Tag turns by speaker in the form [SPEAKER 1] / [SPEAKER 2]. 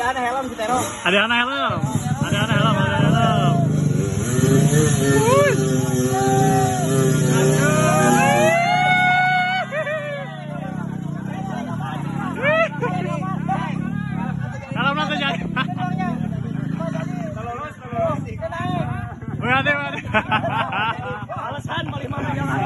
[SPEAKER 1] Ada helm si Tero.
[SPEAKER 2] Ada helm. Ada helm. Helm nanti jadi. Berarti. Alasan paling mana jangan.